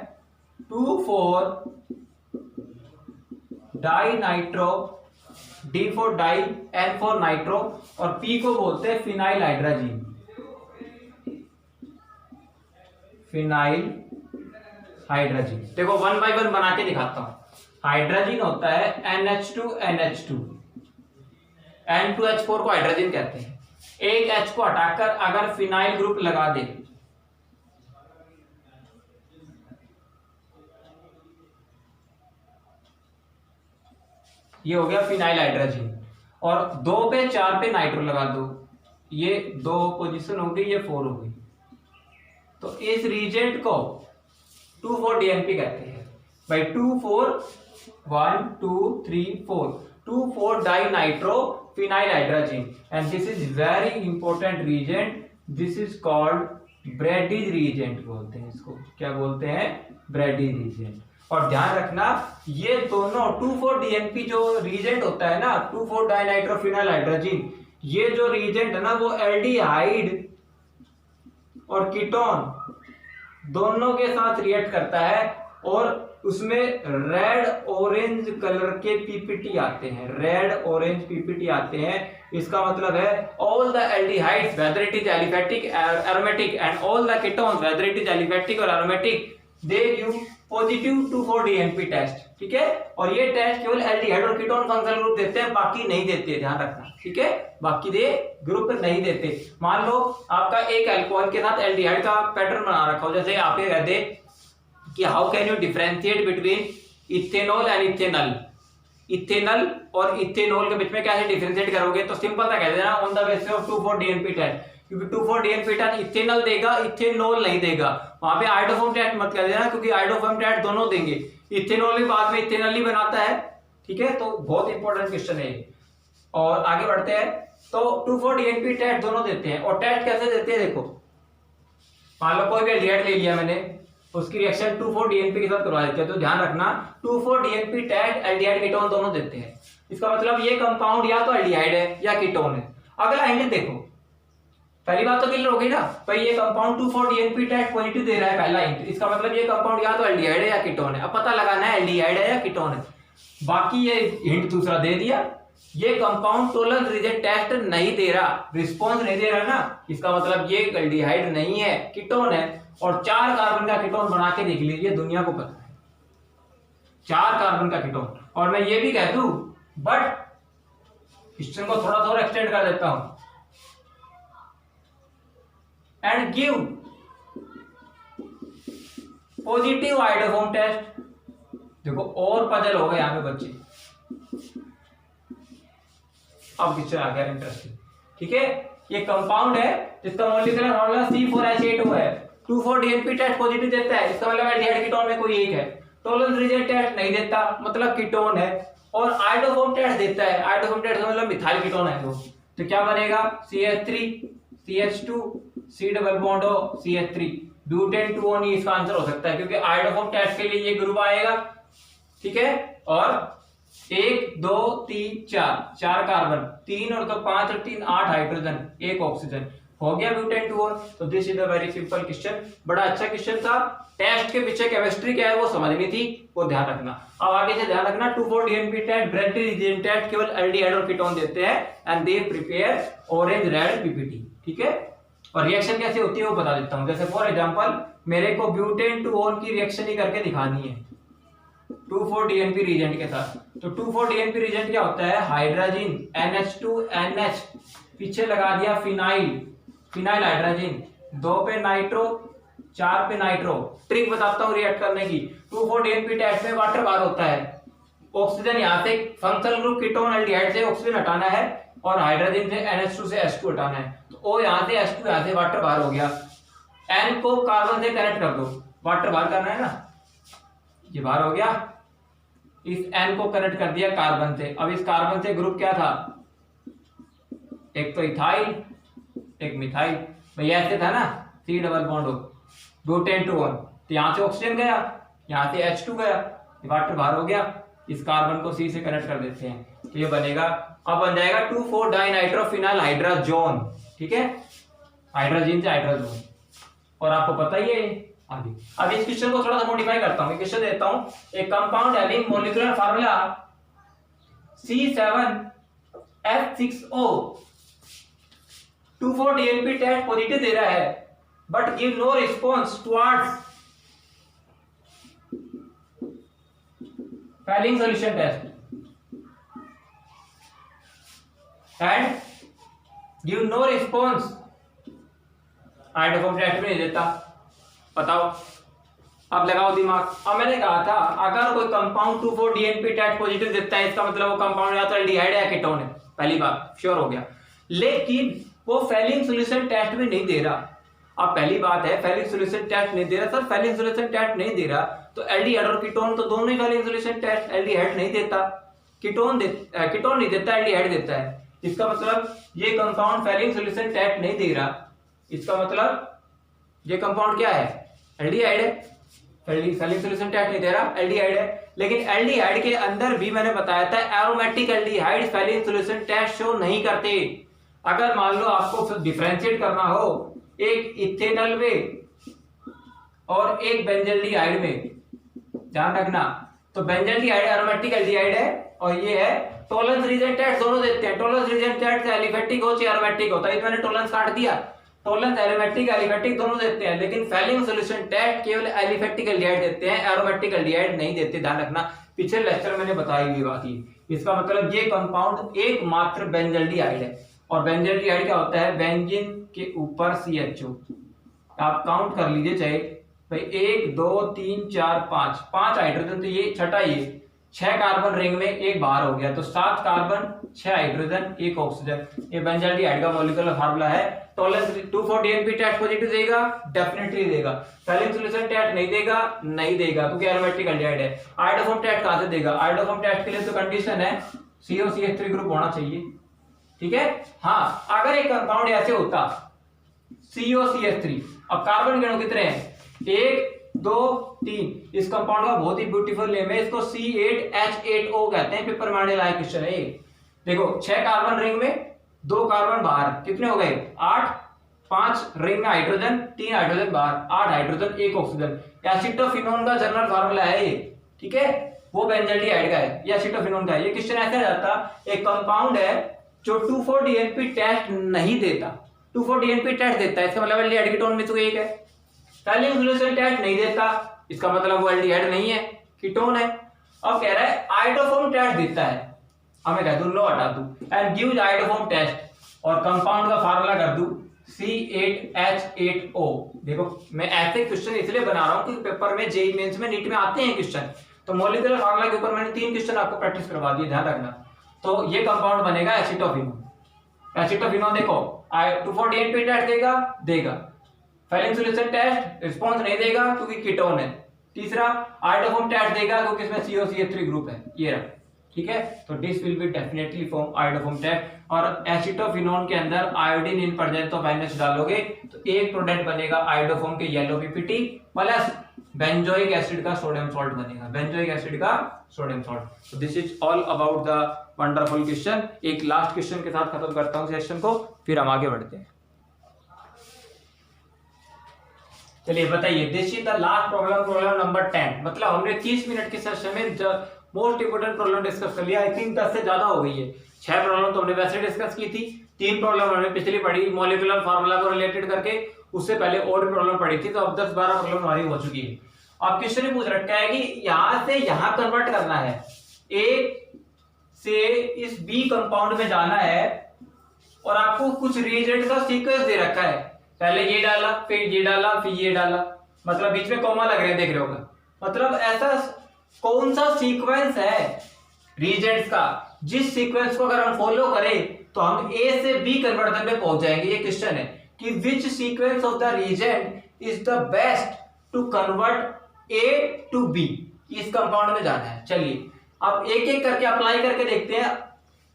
Speaker 1: 2,4-डाई nitro, D for di, N for nitro, और P को बोलते हैं फिनाइल हाइड्रोजीन, फिनाइल हाइड्रोजीन। देखो 1 बाय 1 बना के दिखाता हूं। हाइड्रोजीन होता है NH2NH2, N2H4 को हाइड्रोजीन कहते हैं। एक H को हटाकर अगर फिनाइल ग्रुप लगा दे, ये हो गया फिनाइल हाइड्रोजीन, और 2 पे 4 पे नाइट्रो लगा दो, ये 2 पोजीशन हो गई, ये 4 हो गई। तो इस रीजेंट को 2,4-DNP कहते हैं भाई। 2,4 1 2 3 4 2,4-डाई nitro phenyl hydrazine, and this is very important reagent, this is called Brady's reagent बोलते हैं इसको। क्या बोलते हैं? Brady's reagent. और ध्यान रखना, ये दोनों 2,4-DNP जो रीजेंट होता है ना, 2,4-डाई नाइट्रो फिनाइल हाइड्रोजीन, ये जो रीजेंट है ना, वो एल्डिहाइड और कीटोन दोनों के साथ रिएक्ट करता है, और उसमें रेड ऑरेंज कलर के पीपीटी आते हैं, रेड ऑरेंज पीपीटी आते हैं। इसका मतलब है all the aldehydes whether it is aliphatic aromatic and all the ketones whether it is aliphatic or aromatic, they give positive 2,4-DNP test, ठीक है। और ये टेस्ट केवल एल्डिहाइड और कीटोन फंक्शनल ग्रुप देते हैं, बाकी नहीं देते, ध्यान रखना, ठीक है, बाकी दे ग्रुप नहीं देते। मान लो आपका एक अल्कोहल के साथ एल्डिहाइड का पैटर्न बना रखा हो, जैसे आप ये कहते कि how can you differentiate between ethanol and ethanal, ethanal और इथेनॉल के बीच में कैसे डिफरेंशिएट करोगे, तो सिंपल सा कह देना on the basis of 2,4-DNP test, क्योंकि 2,4-DNP टेस्ट इथेनॉल देगा, इथेनॉल नहीं देगा। वहां पे आइडोफॉर्म टेस्ट मत कर देना, क्योंकि आइडोफॉर्म टेस्ट दोनों देंगे, इथेनॉल भी बाद में इथेनॉल ही बनाता है, ठीक है। तो बहुत इंपॉर्टेंट क्वेश्चन है। और आगे बढ़ते हैं, तो 2,4-DNP टेस्ट दोनों देते हैं, और टेस्ट कैसे देते हैं देखो, मान लो कोई भी एल्डिहाइड ले लिया मैंने, उसकी रिएक्शन 2,4-DNP के साथ करवा देते हैं, तो ध्यान रखना 2,4-DNP टेस्ट एल्डिहाइड कीटोन दोनों देते हैं। इसका मतलब ये कंपाउंड या तो एल्डिहाइड है या कीटोन है। अगला हिंट देखो, पहली बात तो क्लियर हो गई ना भाई, ये कंपाउंड 2,4-DNP टेस्ट पॉजिटिव दे रहा है, पहला हिंट। इसका मतलब ये कंपाउंड या तो एल्डिहाइड है या कीटोन है। अब पता लगाना है एल्डिहाइड है या कीटोन है, बाकी ये हिंट दूसरा दे दिया। ये कंपाउंड टॉलरेंस रीजन टेस्ट नहीं दे रहा, रिस्पॉन्स नहीं दे रहा ना, इसका मतलब ये एल्डिहाइड नहीं है, कीटोन है। और 4 कार्बन का कीटोन बना के देख लीजिए, दुनिया को पता है 4 कार्बन का कीटोन। और मैं ये भी कह दूं, बट क्वेश्चन को थोड़ा थोड़ा एक्सटेंड कर देता हूं, and give positive iodoform test. देखो और पजल हो गए यहां पे बच्चे, अब क्वेश्चन आ गया इंटरेस्टिंग, ठीक है। ये कंपाउंड है जिसका मॉलिक्यूलर फार्मूला C4H8O है, 2,4-DNP टेस्ट पॉजिटिव देता है, इसका मतलब एल्डिहाइड कीटोन में कोई एक है। टॉलरेंस रीजन टेस्ट नहीं देता, मतलब कीटोन है। और आइडोफॉर्म टेस्ट देता है, आइडोफॉर्म टेस्ट मतलब मिथाइल कीटोन है वो। तो क्या बनेगा? CH3 CH2 C double bond O CH3, butane 2 इसका आंसर हो सकता है, क्योंकि आइडोफॉर्म टेस्ट के लिए ये ग्रुप आएगा, ठीक है। और 1 2 3 4 कार्बन, 3 और 2 5 और 3 8 हाइड्रोजन, 1 ऑक्सीजन, हो गया ब्यूटेन 2। तो this is a very simple question, बड़ा अच्छा क्वेश्चन था। टेस्ट के पीछे केमिस्ट्री क्या है वो समझनी थी, वो ध्यान रखना। अब आगे से ध्यान रखना, 2,4-DNP test Brady's reagent test केवल एल्डिहाइड और कीटोन देते हैं, and they prepare orange red PPT, ठीक है। और रिएक्शन कैसे होती है वो बता देता हूं। जैसे फॉर एग्जांपल मेरे को ब्यूटेन 2 की रिएक्शन ही करके दिखानी है 2,4-DNP रीजेंट के साथ। तो 2,4-DNP रीजेंट क्या होता है? हाइड्रोजन NH2NH, पीछे लगा दिया फिनाइल, फिनाइल हाइड्रोजन, 2 पे नाइट्रो, 4 पे नाइट्रो। ट्रिक बताता हूँ रिएक्ट करने की। 2,4-DNP टेस्ट में वाटर बार होता है, ऑक्सीजन यहाँ से फंक्शनल ग्रुप कीटोन एल्डिहाइड से ऑक्सीजन हटाना है और हाइड्रोजन से NH2 से H2 हटाना है। तो O यहाँ से H2 यहाँ से वाटर बार हो गया। N को कार्बन से कनेक्ट कर दो, वाटर बार करना है ना, ये बार हो गया। इस N को कनेक्ट कर दिया कार्बन से। अब इस कार्बन से ग्रुप क्या था, एक तो इथाइल एक मिथाइल, भाई ऐसे था ना, C डबल बॉन्ड हो, 2 10 to 1, तो यहाँ से ऑक्सीजन गया, यहाँ से H2 गया, वाटर बाहर हो गया। इस कार्बन को C से कनेक्ट कर देते हैं, तो ये बनेगा, अब बन जाएगा 2,4-डाइनाइट्रोफिनाइल हाइड्राजोन, ठीक है, हाइड्रोजन से हाइड्राजोन। और आपको पता ही है आगे। अब इस क्वेश्चन को थोड़ा सा मॉडिफाई करता हूँ, क्वेश्चन देता हूँ, एक compound having molecular formula C7H6O 2,4-DNP test positive दे रहा है, but give no response towards Fehling solution test and give no response, हाइड्रोफोब टेस्ट भी नहीं देता। बताओ, अब लगाओ दिमाग। अब मैंने कहा था अगर कोई कंपाउंड 2,4-DNP टेस्ट पॉजिटिव देता है, इसका मतलब वो कंपाउंड या तो एल्डिहाइड है या कीटोन है, पहली बात श्योर हो गया। लेकिन वो फैलिंग सॉल्यूशन टेस्ट भी नहीं दे रहा। अब पहली बात है, फैलिंग सॉल्यूशन टेस्ट नहीं दे रहा। सर फैलिंग सॉल्यूशन टेस्ट नहीं दे रहा तो एल्डिहाइड और कीटोन तो दोनों ही फैलिंग सॉल्यूशन टेस्ट, एल्डिहाइड नहीं देता, कीटोन नहीं देता, एल्डिहाइड देता है। इसका मतलब ये कंपाउंड फैलिंग सॉल्यूशन टेस्ट नहीं दे रहा, इसका मतलब ये कंपाउंड क्या है, एल्डिहाइड है। फैलिंग सॉल्यूशन टेस्ट नहीं दे रहा, एल्डिहाइड है। लेकिन एल्डिहाइड के अंदर भी मैंने बताया था aromatic aldehyde Fehling solution test show नहीं करते। अगर मान लो आपको डिफरेंशिएट करना हो एक इथेनॉल में और एक बेंजल्डिहाइड में, ध्यान रखना, तो बेंजल्डिहाइड एरोमेटिक एल्डिहाइड है और ये है टॉलरेंस रीजन टेस्ट, दोनों देते हैं। टॉलरेंस रीजन टेस्ट एलिफेटिक हो चाहे एरोमेटिक होता है, इसमें मैंने टॉलरेंस काट दिया, टॉलरेंस एलिफेटिक दोनों देते हैं। लेकिन फैलिंग सॉल्यूशन टेस्ट केवल एलिफेटिक एल्डिहाइड देते हैं, एरोमेटिक एल्डिहाइड नहीं देते, ध्यान रखना। पिछले लेक्चर मैंने बताई हुई बात ही। इसका मतलब ये कंपाउंड एकमात्र बेंजल्डिहाइड है। और बेंजल्डिहाइड क्या होता है, बेंजीन के ऊपर CHO, आप काउंट कर लीजिए चाहे भाई, 1 2 3 4 5 हाइड्रोजन, तो ये छठा, ये 6 कार्बन रिंग में एक बाहर हो गया, तो 7 कार्बन 6 हाइड्रोजन 1 ऑक्सीजन। ये बेंजल्डिहाइड का मॉलिक्यूलर फार्मूला है। टॉलरेंस 2,4-DNP टेस्ट पॉजिटिव देगा, डेफिनेटली देगा। फैलिंग सॉल्यूशन टेस्ट नहीं देगा, नहीं देगा, क्योंकि एरोमेटिक एल्डिहाइड है। आयोडोफॉर्म टेस्ट कहां से देगा, आयोडोफॉर्म टेस्ट के लिए तो कंडीशन है COCH3 ग्रुप होना चाहिए, ठीक है। हाँ, अगर एक कंपाउंड ऐसे होता COCH3, अब कार्बन कितने कितने हैं, 1 2 3, इस कंपाउंड का बहुत ही ब्यूटीफुल नेम है, इसको C8H8O कहते हैं। पेपर में आने लायक क्वेश्चन है ये। देखो 6 कार्बन रिंग में 2 कार्बन बाहर, कितने हो गए 8, 5 रिंग में हाइड्रोजन, 3 हाइड्रोजन बाहर, 8 हाइड्रोजन 1 ऑक्सीजन। एसिटोफिनोन का जनरल फार्मूला है ये, ठीक है, वो बेंजल्डिहाइड का है, ये एसिटोफिनोन का है। ये क्वेश्चन ऐसे जाता, एक कंपाउंड है जो 2,4-DNP टेस्ट नहीं देता, 2,4-DNP टेस्ट देता है, इसका मतलब एल्डिहाइड कीटोन में से एक है। फैलिंग सॉल्यूशन टेस्ट नहीं देता, इसका मतलब वो एल्डिहाइड नहीं है, कीटोन है। अब कह रहा है आयोडोफॉर्म टेस्ट देता है, अब मैं कह दूं नो हटा दूं एंड गिव्स आयोडोफॉर्म टेस्ट और कंपाउंड का फार्मूला कर दूं C8H8O। देखो मैं ऐसे क्वेश्चन इसलिए बना रहा हूं कि पेपर में जेईई मेंस में नीट में आते हैं क्वेश्चन, तो मॉलिक्यूलर फार्मूला के ऊपर मैंने 3 क्वेश्चन आपको प्रैक्टिस करवा दिए, ध्यान रखना। तो ये कंपाउंड बनेगा एसिटोफिनोन। एसिटोफिनोन देखो 2,4-DNP टेस्ट देगा, फैलिंग सॉल्यूशन टेस्ट रिस्पांस नहीं देगा क्योंकि कीटोन है। तीसरा आयोडोफॉर्म टेस्ट देगा क्योंकि इसमें COCH3 ग्रुप है, ये रहा, ठीक है। तो this will be definitely form iodoform test. और एसिटोफिनोन के अंदर आयोडीन इन पड़ जाए तो माइनस डालोगे तो एक प्रोडक्ट बनेगा आयोडोफॉर्म के yellow PPT plus benzoic acid का सोडियम सॉल्ट बनेगा, बेंजोइक एसिड का सोडियम सॉल्ट। तो this is all about the wonderful question. एक लास्ट क्वेश्चन के साथ खत्म करता हूं सेशन को, फिर हम आगे बढ़ते हैं। चलिए बताइए, this is the last problem, problem number 10। मतलब हमने 30 मिनट के सेशन में मोस्ट इंपोर्टेंट प्रॉब्लम डिस्कस कर लिया। आई थिंक 10 से ज्यादा हो गई है। 6 प्रॉब्लम तो हमने वैसे डिस्कस की थी, 3 प्रॉब्लम हमने पिछली पढ़ी मॉलिक्यूलर फार्मूला को रिलेटेड करके, उससे पहले और प्रॉब्लम पढ़ी थी, तो अब 10-12 प्रॉब्लम हमारी हो चुकी है। अब क्वेश्चन ही पूछ रखा है कि यहां से यहां कन्वर्ट करना है, ए से इस बी कंपाउंड में जाना है, और आपको कुछ रिएजेंट का सीक्वेंस दे रखा है, पहले ये डाला, फिर ये डाला, फिर ये डाला, मतलब बीच में कॉमा लग रहे हैं, देख रहे होगा। मतलब ऐसा कौन सा सीक्वेंस है रिएजेंट्स का, जिस सीक्वेंस को अगर हम फॉलो करें तो हम ए से बी कन्वर्जन पे पहुंच जाएंगे। ये क्वेश्चन है कि which sequence of the reagent is the best to convert A to B, इस कंपाउंड में जाना है। चलिए अब एक एक करके अप्लाई करके देखते हैं,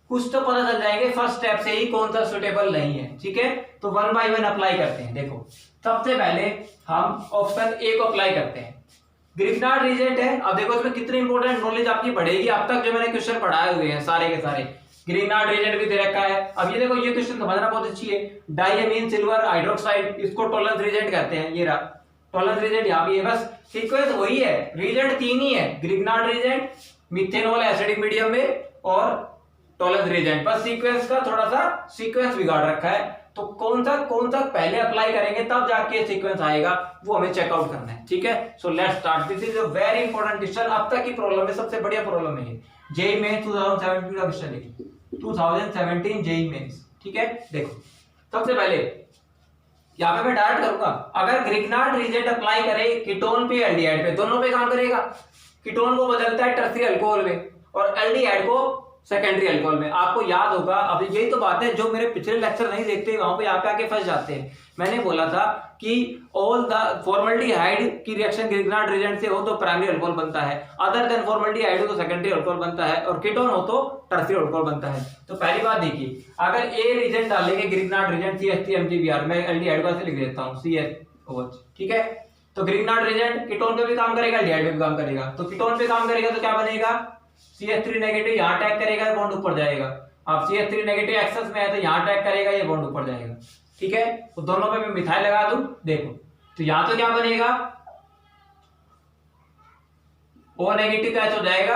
Speaker 1: कुछ तो पता चल जाएंगे फर्स्ट स्टेप से ही कौन सा सुटेबल नहीं है। ठीक है, तो वन बाय वन अप्लाई करते हैं। देखो सबसे पहले हम ऑप्शन ए को अप्लाई करते हैं, ग्रिग्नार्ड रिएजेंट है। अब देखो इसमें कितनी इंपॉर्टेंट नॉलेज आपकी बढ़ेगी। अब तक जो मैंने क्वेश्चन पढ़ाए हुए हैं सारे के सारे, ग्रिग्नार्ड रिएजेंट भी दे रखा है। अब ये देखो, ये क्वेश्चन समझना बहुत अच्छी है, डाइअमीन सिल्वर हाइड्रोक्साइड, इसको टॉलरेंस रिएजेंट कहते हैं। ये रहा टॉलरेंस रिएजेंट, यहाँ भी है, बस सीक्वेंस वही है, रिएजेंट तीन ही है, Grignard reagent, methanol acidic medium में और टॉलरेंस रिएजेंट, बस सीक्वेंस का थोड़ा सा सीक्वेंस बिगाड़ रखा है। तो कौन सा पहले अप्लाई करेंगे तब जाके सीक्वेंस आएगा, वो हमें चेकआउट करना है। ठीक है, so let's start, this is a very important question, अब तक की प्रॉब्लम है, सबसे बढ़िया प्रॉब्लम है ये, जेईई में 2017 का क्वेश्चन है, 2017 जेईई मेंस। ठीक है, देखो सबसे पहले यहाँ पे मैं डायरेक्ट करूंगा, अगर ग्रिग्नार्ड रिएजेंट अप्लाई करे कीटोन पे एल्डिहाइड पे, दोनों पे काम करेगा। कीटोन को बदलता है टर्सरी अल्कोहल में और एल्डिहाइड को सेकेंडरी अल्कोहल में। आपको याद होगा, अब यही तो बात है, जो मेरे पिछले लेक्चर नहीं देखते वहां पे आप आके फंस जाते हैं। मैंने बोला था कि ऑल द फॉर्मल्डिहाइड की रिएक्शन ग्रिग्नार्ड रिएजेंट से हो तो प्राइमरी अल्कोहल बनता है, अदर देन फॉर्मल्डिहाइड हो तो सेकेंडरी अल्कोहल बनता है, और कीटोन हो तो टर्सरी अल्कोहल बनता है। तो पहली बात देखिए, अगर ए रिएजेंट डालेंगे ग्रिग्नार्ड रिएजेंट CH3MgBr, मैं एल्डिहाइड को ऐसे लिख देता हूं CH। ठीक है, तो ग्रिग्नार्ड रिएजेंट कीटोन पे भी काम करेगा, एल्डिहाइड पे भी काम करेगा। तो कीटोन पे काम करेगा तो क्या बनेगा, CH3 नेगेटिव यहाँ अटैक करेगा, बॉन्ड ऊपर जाएगा। अब CH3 नेगेटिव एक्सेस में है तो यहाँ अटैक करेगा, ये बॉन्ड ऊपर जाएगा। ठीक है, तो दोनों पे मैं मिथाइल लगा दूं, देखो तो यहाँ तो क्या बनेगा, O नेगेटिव पैच हो जाएगा,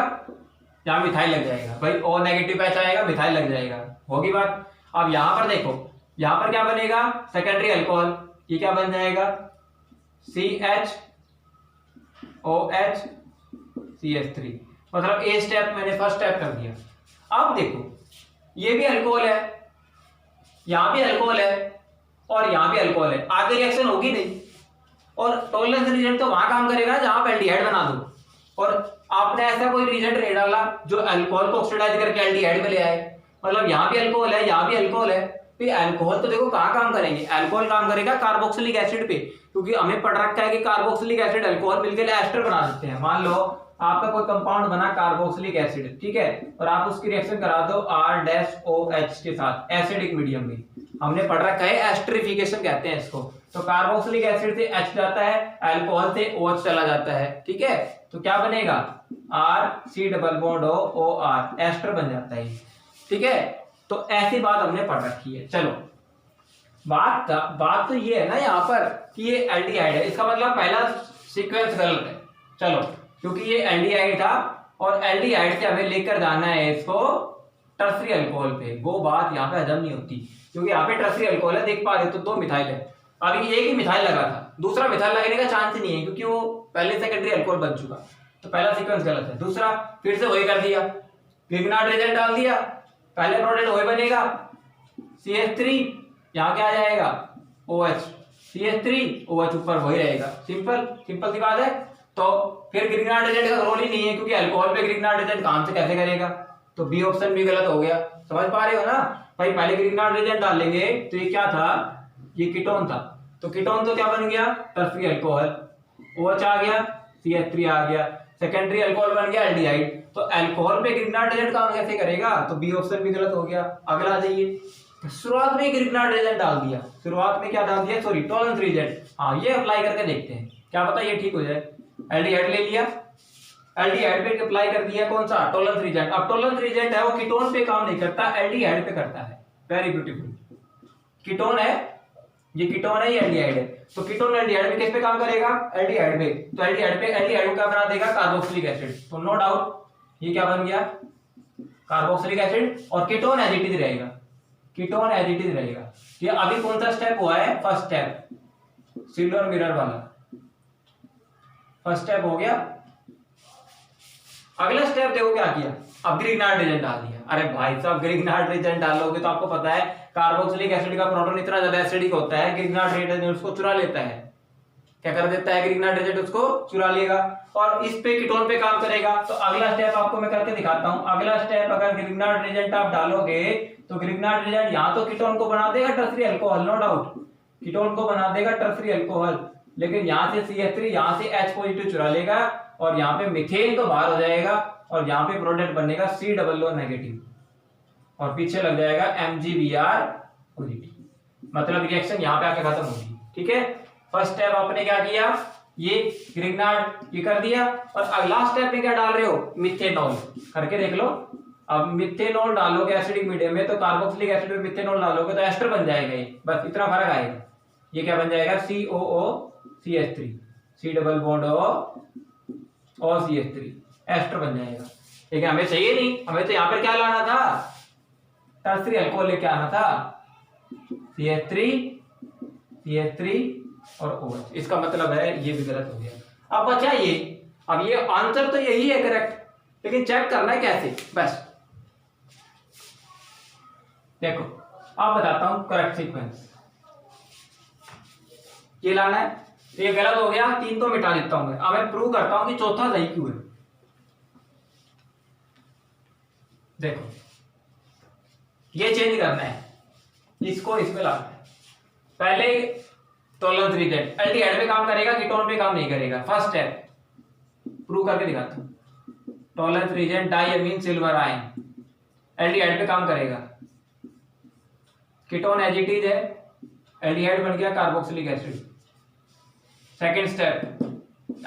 Speaker 1: यहाँ मिथाइल लग जाएगा। भाई O नेगेटिव पैच आएगा, मिथाइल लग जाएगा, होगी बात। अब यहाँ पर देखो, यहाँ पर क्या बनेगा, सेकेंडरी अल्कोहल, ये क्या बन जाएगा, CHOH CH3, मतलब ए स्टेप मैंने फर्स्ट स्टेप कर दिया। अब देखो ये भी अल्कोहल है, यहां भी अल्कोहल है और यहां भी अल्कोहल है, आगे रिएक्शन होगी नहीं। और टॉलरेंस रिएजेंट तो वहां काम करेगा जहां पे एल्डिहाइड बना दो, और आपने ऐसा कोई रिएजेंट नहीं डाला जो अल्कोहल को ऑक्सीडाइज करके एल्डिहाइड में ले आए, मतलब यहां भी अल्कोहल है, यहां भी अल्कोहल है। फिर अल्कोहल तो देखो कहां काम करेंगे, अल्कोहल काम करेगा कार्बोक्सिलिक एसिड पे, क्योंकि हमें पढ़ रखा है कि कार्बोक्सिलिक एसिड अल्कोहल मिलकर एस्टर बना देते हैं। मान लो आपका कोई कंपाउंड बना कार्बोक्सिलिक एसिड, ठीक है, और आप उसकी रिएक्शन करा दो R-OH के साथ एसिडिक मीडियम में, हमने पढ़ रखा है एस्टरिफिकेशन कहते हैं इसको। तो कार्बोक्सिलिक एसिड से H जाता है, अल्कोहल से OH चला जाता है। ठीक है, तो क्या बनेगा, RC≡OR, एस्टर बन जाता है। ठीक है, तो ऐसी बात हमने पढ़ रखी है। चलो बात तो ये है ना यहाँ पर कि ये एल्डिहाइड है, इसका मतलब पहला सीक्वेंस गलत है। चलो, क्योंकि ये एल्डिहाइड था और एल्डिहाइड से हमें लेकर जाना है इसको टर्सरी अल्कोहल पे, वो बात यहाँ पे हजम नहीं होती, क्योंकि यहाँ पे टर्सरी अल्कोहल है, देख पा रहे हो, तो 2 मिथाइल है। अभी एक ही मिथाइल लगा था, दूसरा मिथाइल लगने का चांस ही नहीं है, क्योंकि वो पहले सेकेंडरी अल्कोहल बन चुका, तो पहला सीक्वेंस गलत है। दूसरा फिर से वही कर दिया, ग्रिग्नार्ड रिएजेंट डाल दिया, पहले प्रोडक्ट वही बनेगा, CH3, यहाँ क्या आ जाएगा, OH, CH3 OH ऊपर वही रहेगा, सिंपल सी बात है। तो फिर ग्रिग्नार्ड रिएजेंट का रोल ही नहीं है, क्योंकि अल्कोहल पे ग्रिग्नार्ड रिएजेंट काम से कैसे करेगा, तो बी ऑप्शन भी गलत हो गया। समझ पा रहे हो ना भाई, पहले ग्रिग्नार्ड रिएजेंट डाल लेंगे तो ये क्या था, ये कीटोन था, तो कीटोन तो क्या बन गया, टर्सरी अल्कोहल, OH आ गया, CH3 आ गया, सेकेंडरी अल्कोहल बन गया एल्डिहाइड। तो अल्कोहल पे ग्रिग्नार्ड रिएजेंट काम कैसे करेगा, तो बी ऑप्शन भी गलत हो गया। अगला आ जाइए, शुरुआत में ग्रिग्नार्ड रिएजेंट डाल दिया, शुरुआत में क्या डाल दिया, सॉरी टॉलरेंस रिएजेंट, हाँ ये अप्लाई करके देखते हैं, क्या पता ये ठीक हो जाए। एल्डिहाइड ले लिया, एल्डिहाइड पे अप्लाई कर दिया, कौन सा, टॉलरेंस रिएजेंट। अब टॉलरेंस रिएजेंट है वो कीटोन पे काम नहीं करता, एल्डिहाइड पे करता है। वेरी ब्यूटीफुल, कीटोन है, ये कीटोन है, ये एल्डिहाइड है, तो कीटोन एल्डिहाइड में किस पे काम करेगा, एल्डिहाइड पे, तो एल्डिहाइड पे एल्डिहाइड को क्या बना देगा, कार्बोक्सिलिक एसिड। तो नो डाउट ये क्या बन गया, कार्बोक्सिलिक एसिड, और कीटोन एज इट इज रहेगा, कीटोन एज इट इज रहेगा। ये अभी कौन सा स्टेप हुआ है, फर्स्ट स्टेप, सिल्वर मिरर वाला फर्स्ट स्टेप हो गया। अगला स्टेप देखो क्या किया, अब ग्रिग्नार्ड रिएजेंट डाल दिया। अरे भाई साहब, ग्रिग्नार्ड रिएजेंट डालोगे तो आपको पता है कार्बोक्सिलिक एसिड का प्रोटॉन इतना ज्यादा एसिडिक होता है ग्रिग्नार्ड रिएजेंट उसको चुरा लेता है। क्या कर देता है ग्रिग्नार्ड रिएजेंट उसको चुरा लेगा और इस पे कीटोन पे काम करेगा। तो अगला स्टेप आपको मैं करके दिखाता हूं। अगला स्टेप अगर ग्रिग्नार्ड रिएजेंट आप डालोगे तो ग्रिग्नार्ड रिएजेंट यहां तो कीटोन को बना देगा tertiary alcohol, no doubt ketone को बना देगा टर्सरी अल्कोहल, लेकिन यहां से CH3 यहां से H पॉजिटिव चुरा लेगा और यहां पे मीथेन तो बाहर हो जाएगा और यहां पे प्रोडक्ट बनेगा COO नेगेटिव और पीछे लग जाएगा MgBr पॉजिटिव। मतलब रिएक्शन यहां पे आके खत्म होगी। ठीक है, फर्स्ट स्टेप आपने क्या किया, ये ग्रिग्नार्ड ये कर दिया और अगला स्टेप में क्या डाल रहे हो, मिथेनॉल करके देख लो। अब मिथेनॉल डालोगे एसिडिक मीडियम में तो कार्बोक्सिलिक एसिड में मिथेनॉल डालोगे तो एस्टर बन जाएगा ये, बस इतना फर्क आएगा। ये क्या बन जाएगा COOCH3 C double bond O और CH3 एस्टर बन जाएगा। लेकिन हमें चाहिए नहीं, हमें तो यहाँ पर क्या लाना था, टर्सरी अल्कोहल लेके आना था CH3 और OH। इसका मतलब है ये भी गलत हो गया। अब बचा ये, अब ये आंसर तो यही है करेक्ट, लेकिन चेक करना है कैसे, बस देखो अब बताता हूं करेक्ट सीक्वेंस। ये लाना है, ये गलत हो गया, 3 तो मिटा देता हूं मैं। अब मैं प्रूव करता हूं कि चौथा सही क्यों है। देखो ये चेंज करना है, इसको इसमें लाना है। पहले टॉलरेंस रिएजेंट एल्डिहाइड पे काम करेगा, कीटोन पे काम नहीं करेगा। फर्स्ट स्टेप प्रूव करके दिखाता हूं। Tollens reagent diamine silver ion aldehyde पे काम करेगा, कीटोन एजिटीज है, एल्डिहाइड बन गया कार्बोक्सिलिक एसिड। सेकंड स्टेप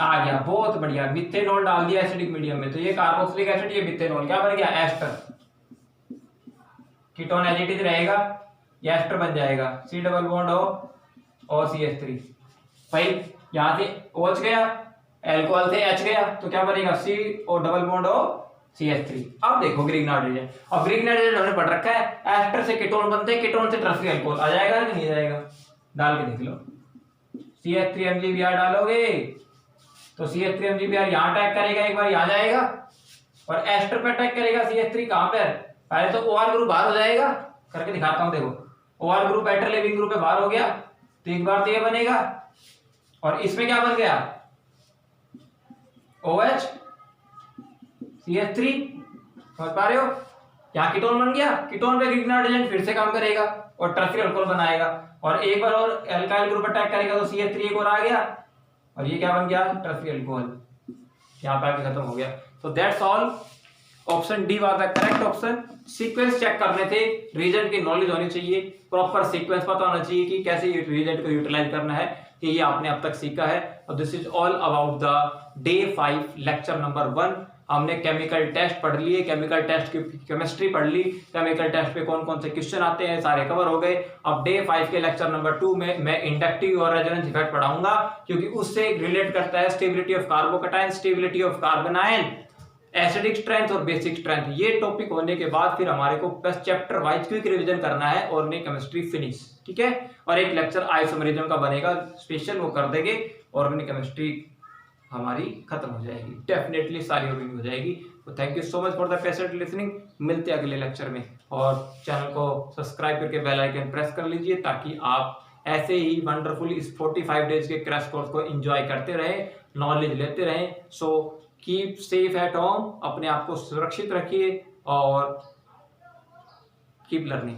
Speaker 1: आ गया, बहुत बढ़िया, मिथेनॉल डाल दिया एसिडिक मीडियम में तो ये कार्बोक्सिलिक एसिड, ये मिथेनॉल क्या बन गया, एस्टर। कीटोन एजिटीज रहेगा, ये एस्टर बन जाएगा, C डबल बॉन्ड O और CH3। भाई यहां से OH गया, एल्कोहल से H गया तो क्या बनेगा, C और डबल बॉन्ड O CH3। अब देखो ग्रिग्नार्ड रिएजेंट, और ग्रिग्नार्ड रिएजेंट हमने पढ़ रखा है, एस्टर से कीटोन बनते हैं, कीटोन से टर्सरी अल्कोहल आ जाएगा कि नहीं जाएगा, डाल के देख लो। CH3 MgBr डालोगे तो CH3 MgBr यहां अटैक करेगा, एक बार यहां जाएगा और एस्टर पे अटैक करेगा CH3 कहां पर, पहले तो OR ग्रुप बाहर हो जाएगा, करके दिखाता हूं। देखो OR group better leaving group पे बाहर हो गया तो एक बार तो ये बनेगा और इसमें क्या बन गया, OH CH3, समझ पा रहे हो, यहाँ कीटोन बन गया, कीटोन पे ग्रिग्नार्ड रिएजेंट फिर से काम करेगा और टर्सरी अल्कोहल बनाएगा और एक बार और एल्काइल ग्रुप अटैक करेगा तो CH3 एक और आ गया और ये क्या बन गया, टर्सरी अल्कोहल, यहाँ पे आके खत्म हो गया। तो that's all, option D was the correct option. Sequence check करने थे, रिएजेंट की नॉलेज होनी चाहिए, प्रॉपर सीक्वेंस पता होना चाहिए कि कैसे रिएजेंट को यूटिलाइज करना है, कि ये आपने अब तक सीखा है। और this is all about the day 5 lecture number 1। हमने केमिकल टेस्ट पढ़ लिए, केमिकल टेस्ट की केमिस्ट्री पढ़ ली, केमिकल टेस्ट पे कौन कौन से क्वेश्चन आते हैं सारे कवर हो गए। अब डे 5 के लेक्चर नंबर 2 में मैं इंडक्टिव और रेजोनेंस इफेक्ट पढ़ाऊंगा, क्योंकि उससे रिलेट करता है stability of carbocation, stability of carbon ion, acidic strength और बेसिक स्ट्रेंथ। ये टॉपिक होने के बाद फिर हमारे को बस चैप्टर वाइज क्विक रिवीजन करना है, ऑर्गेनिक केमिस्ट्री फिनिश, ठीक है। और एक लेक्चर आइसोमेरिज्म का बनेगा स्पेशल, वो कर देंगे, ऑर्गेनिक केमिस्ट्री हमारी खत्म हो जाएगी, डेफिनेटली सारी ऑर्गेनिक हो जाएगी। तो thank you so much for the patient listening. मिलते हैं अगले लेक्चर में, और चैनल को सब्सक्राइब करके बेल आइकन प्रेस कर लीजिए ताकि आप ऐसे ही वंडरफुल इस 45 डेज के क्रैश कोर्स को एंजॉय करते रहें, नॉलेज लेते रहें। So keep safe at home, अपने आप को सुरक्षित रखिए और कीप लर्निंग।